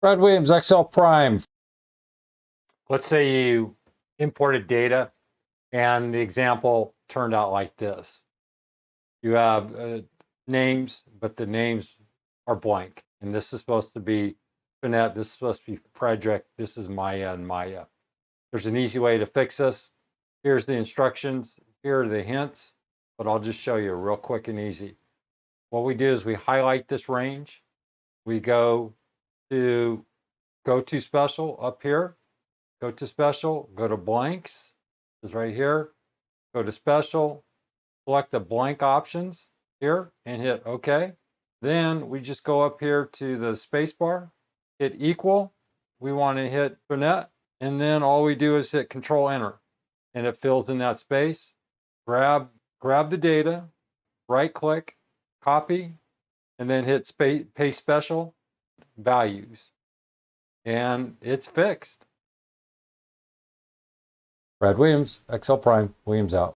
Brad Williams, XL Prime. Let's say you imported data and the example turned out like this. You have names, but the names are blank. And this is supposed to be Finette, this is supposed to be Frederick, this is Maya and Maya. There's an easy way to fix this. Here's the instructions, here are the hints, but I'll just show you real quick and easy. What we do is we highlight this range. We go to special up here, go to special, go to blanks, is right here, go to special, select the blank options here and hit OK. Then we just go up here to the space bar, hit equal. We want to hit Finette, and then all we do is hit Control Enter, and it fills in that space. Grab the data, right click, copy, and then hit paste special values, and it's fixed. Brad Williams, XL Prime, Williams out.